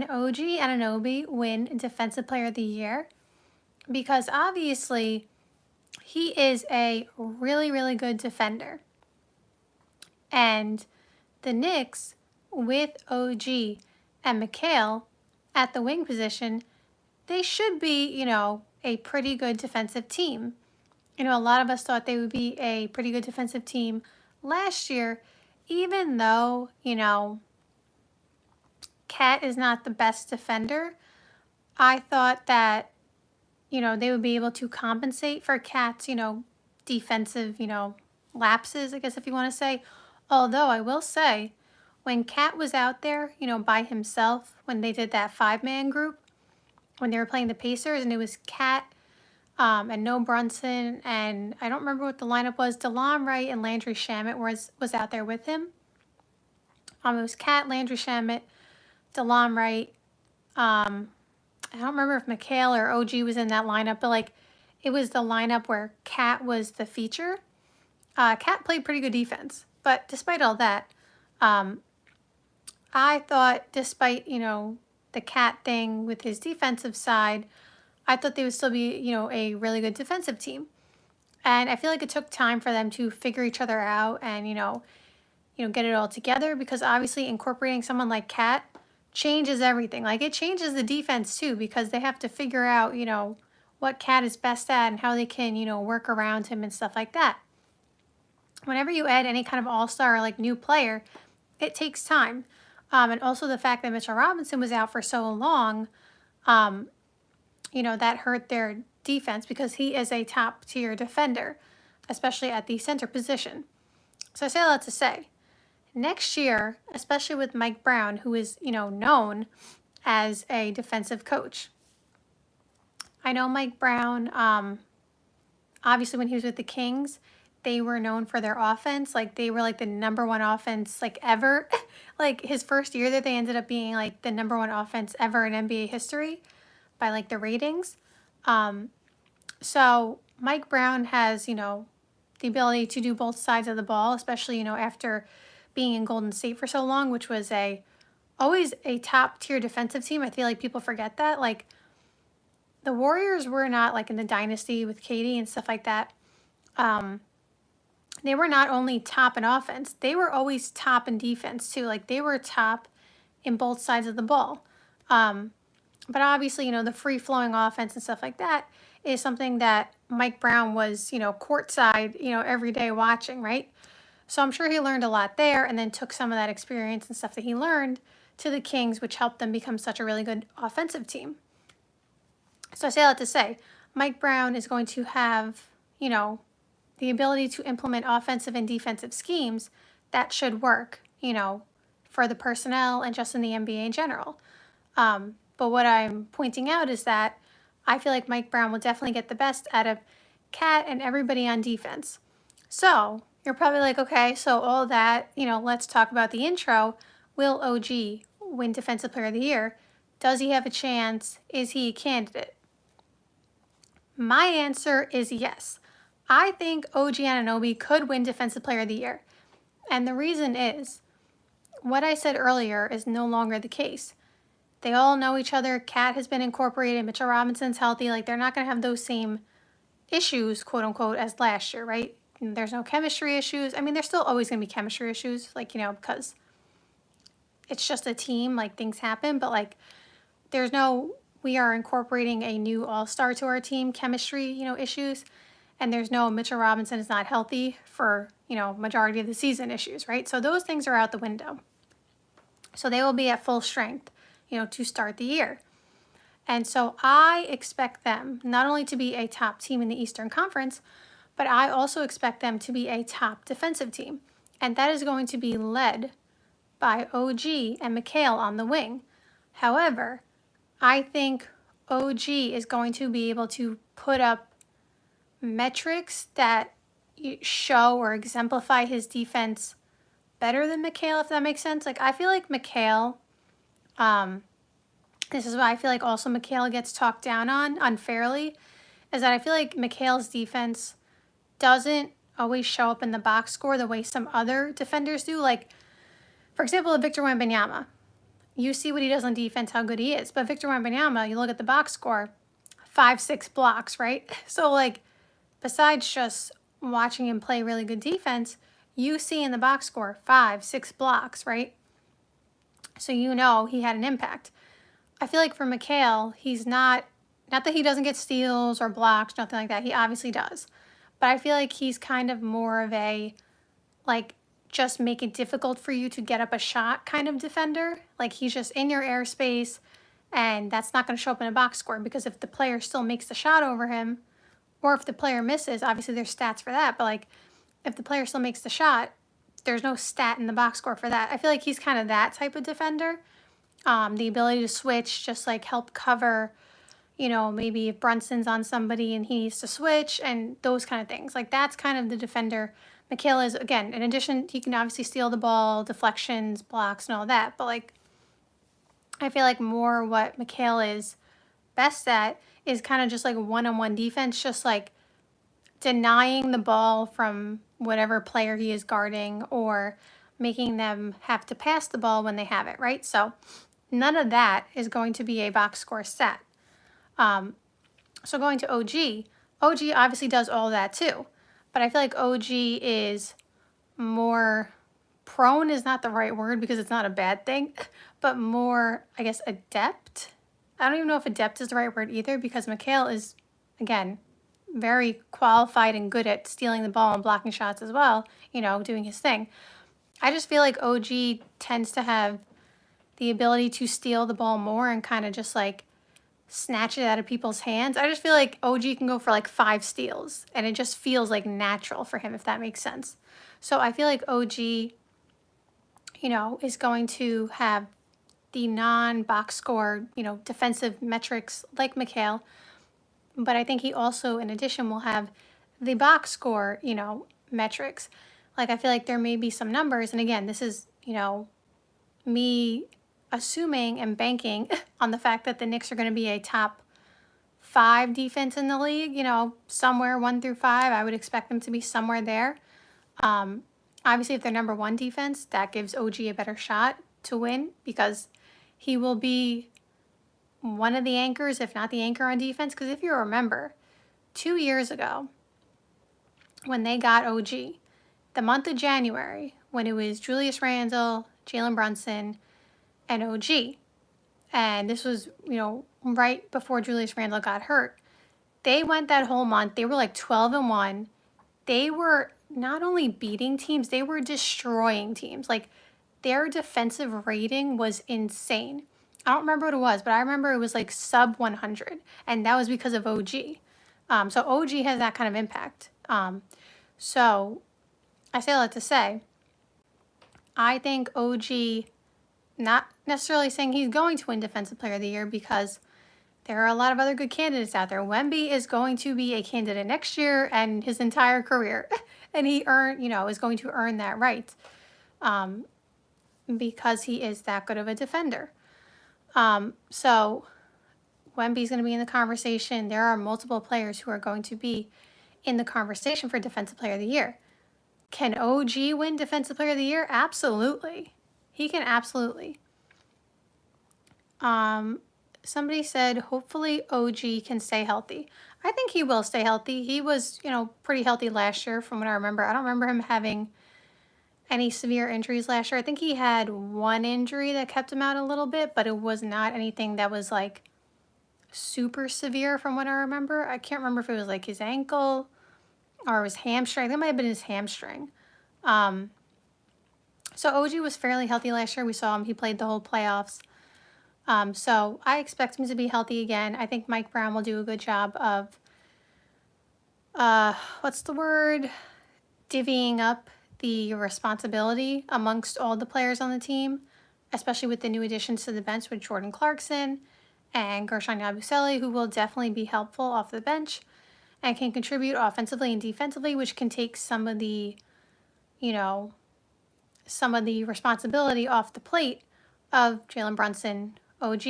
can OG ANUNOBY win Defensive Player of the Year? Because obviously he is a really, really good defender. And the Knicks, with OG and McHale at the wing position, they should be, a pretty good defensive team. A lot of us thought they would be a pretty good defensive team last year, even though, Cat is not the best defender. I thought that, they would be able to compensate for Cat's, defensive, lapses, I guess if you want to say. Although I will say, when Cat was out there, by himself, when they did that 5-man group, when they were playing the Pacers, and it was Cat and no Brunson, and I don't remember what the lineup was. DeLon Wright and Landry Shamet was out there with him. It was Cat, Landry Shamet, DeLon Wright. I don't remember if McHale or OG was in that lineup, but it was the lineup where Cat was the feature. Cat played pretty good defense, but despite all that, I thought despite, the Cat thing with his defensive side, I thought they would still be, a really good defensive team. And I feel like it took time for them to figure each other out and, get it all together, because obviously incorporating someone like Cat changes everything. It changes the defense too, because they have to figure out, what Cat is best at and how they can, work around him and stuff like that. Whenever you add any kind of all-star new player, it takes time. And also the fact that Mitchell Robinson was out for so long, that hurt their defense, because he is a top-tier defender, especially at the center position. So I say that to say, next year, especially with Mike Brown, who is, known as a defensive coach. I know Mike Brown, obviously when he was with the Kings, they were known for their offense. They were the number one offense ever. His first year that they ended up being the number one offense ever in NBA history by the ratings. So Mike Brown has, the ability to do both sides of the ball, especially, after being in Golden State for so long, which was always a top tier defensive team. I feel like people forget that. The Warriors were not in the dynasty with KD and stuff like that. They were not only top in offense, they were always top in defense too. They were top in both sides of the ball. But obviously, the free-flowing offense and stuff like that is something that Mike Brown was, courtside, every day watching, right? So I'm sure he learned a lot there, and then took some of that experience and stuff that he learned to the Kings, which helped them become such a really good offensive team. So I say that to say, Mike Brown is going to have, the ability to implement offensive and defensive schemes that should work, for the personnel and just in the NBA in general. But what I'm pointing out is that I feel like Mike Brown will definitely get the best out of Cat and everybody on defense. So you're probably like, okay, so all that, let's talk about the intro. Will OG win Defensive Player of the Year? Does he have a chance? Is he a candidate? My answer is yes. I think OG ANUNOBY could win Defensive Player of the Year. And the reason is, what I said earlier is no longer the case. They all know each other. Cat has been incorporated. Mitchell Robinson's healthy. They're not going to have those same issues, quote unquote, as last year, right? And there's no chemistry issues. I mean, there's still always going to be chemistry issues, because it's just a team, things happen. But, there's no, we are incorporating a new all-star to our team, chemistry, issues. And there's no Mitchell Robinson is not healthy for, majority of the season issues, right? So those things are out the window. So they will be at full strength, to start the year. And so I expect them not only to be a top team in the Eastern Conference, but I also expect them to be a top defensive team. And that is going to be led by OG and McHale on the wing. However, I think OG is going to be able to put up metrics that show or exemplify his defense better than McHale, if that makes sense. I feel like McHale, this is why I feel like also McHale gets talked down on unfairly, is that I feel like McHale's defense doesn't always show up in the box score the way some other defenders do. For example, Victor Wembanyama. you see what he does on defense, how good he is. But Victor Wembanyama, you look at the box score, 5-6 blocks, right? So like, besides just watching him play really good defense, you see in the box score 5-6 blocks, right? So you know he had an impact. I feel like for Mikal, he's not that he doesn't get steals or blocks, nothing like that. He obviously does. But I feel like he's kind of more of a, like, just make it difficult for you to get up a shot kind of defender. Like, he's just in your airspace, and that's not going to show up in a box score, because if the player still makes the shot over him, or if the player misses, obviously there's stats for that, but like, if the player still makes the shot, there's no stat in the box score for that. I feel like he's kind of that type of defender. The ability to switch, just like help cover, you know, maybe if Brunson's on somebody and he needs to switch, and those kind of things. Like, that's kind of the defender Mikal is. Again, in addition, he can obviously steal the ball, deflections, blocks, and all that. But like, I feel like more what Mikal is best at is kind of just like one-on-one defense, just like denying the ball from whatever player he is guarding, or making them have to pass the ball when they have it, right? So none of that is going to be a box score stat. So going to OG obviously does all that too, but I feel like OG is more prone, is not the right word because it's not a bad thing, but more, I guess, adept. I don't even know if adept is the right word either, because Mikal is, again, very qualified and good at stealing the ball and blocking shots as well, you know, doing his thing. I just feel like OG tends to have the ability to steal the ball more and kind of just like snatch it out of people's hands. I just feel like OG can go for like 5 steals, and it just feels like natural for him, if that makes sense. So I feel like OG, you know, is going to have the non-box score, you know, defensive metrics like Mikal, but I think he also, in addition, will have the box score, you know, metrics. Like, I feel like there may be some numbers, and again, this is, you know, me assuming and banking on the fact that the Knicks are going to be a top 5 defense in the league, you know, somewhere 1 through 5. I would expect them to be somewhere there. Obviously, if they're number 1 defense, that gives OG a better shot to win, because he will be one of the anchors, if not the anchor on defense. Because if you remember, 2 years ago, when they got OG, the month of January, when it was Julius Randle, Jalen Brunson, and OG, and this was, you know, right before Julius Randle got hurt, they went that whole month. They were like 12-1. They were not only beating teams, they were destroying teams. Like, their defensive rating was insane. I don't remember what it was, but I remember it was like sub 100, and that was because of OG. So OG has that kind of impact. So I say all that to say, I think OG, not necessarily saying he's going to win Defensive Player of the Year, because there are a lot of other good candidates out there. Wemby is going to be a candidate next year and his entire career, and he is going to earn that right, because he is that good of a defender. So Wemby's going to be in the conversation. There are multiple players who are going to be in the conversation for Defensive Player of the Year. Can OG win Defensive Player of the Year? Absolutely. He can absolutely. Somebody said, hopefully OG can stay healthy. I think he will stay healthy. He was, you know, pretty healthy last year from what I remember. I don't remember him having any severe injuries last year. I think he had one injury that kept him out a little bit, but it was not anything that was like super severe from what I remember. I can't remember if it was like his ankle or his hamstring. I think it might have been his hamstring. So OG was fairly healthy last year. We saw him. He played the whole playoffs. So I expect him to be healthy again. I think Mike Brown will do a good job of, divvying up the responsibility amongst all the players on the team, especially with the new additions to the bench with Jordan Clarkson and Gershon Yabusele, who will definitely be helpful off the bench and can contribute offensively and defensively, which can take some of the, responsibility off the plate of Jalen Brunson, OG,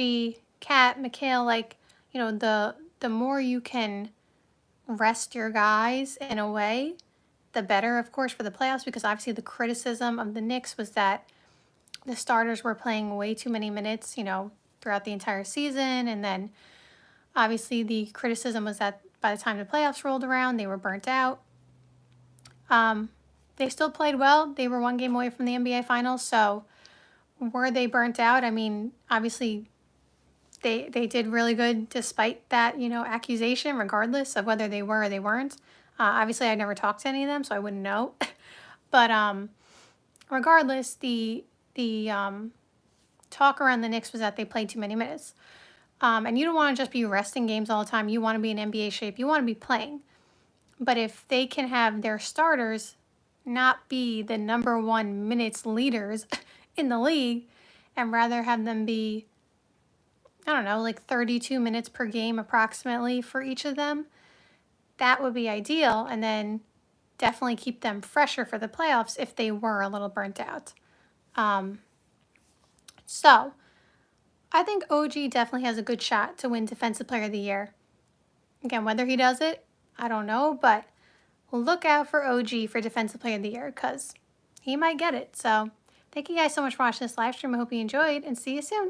Cat, Mikal. Like, the more you can rest your guys in a way, the better, of course, for the playoffs, because obviously the criticism of the Knicks was that the starters were playing way too many minutes, throughout the entire season. And then obviously the criticism was that by the time the playoffs rolled around, they were burnt out. They still played well. They were one game away from the NBA Finals. So were they burnt out? I mean, obviously they did really good despite that, accusation, regardless of whether they were or they weren't. Obviously, I never talked to any of them, so I wouldn't know. But regardless, the talk around the Knicks was that they played too many minutes. And you don't want to just be resting games all the time. You want to be in NBA shape. You want to be playing. But if they can have their starters not be the number one minutes leaders in the league and rather have them be, I don't know, like 32 minutes per game approximately for each of them, that would be ideal. And then definitely keep them fresher for the playoffs if they were a little burnt out. So I think OG definitely has a good shot to win Defensive Player of the Year. Again, whether he does it, I don't know, but look out for OG for Defensive Player of the Year because he might get it. So thank you guys so much for watching this live stream. I hope you enjoyed and see you soon.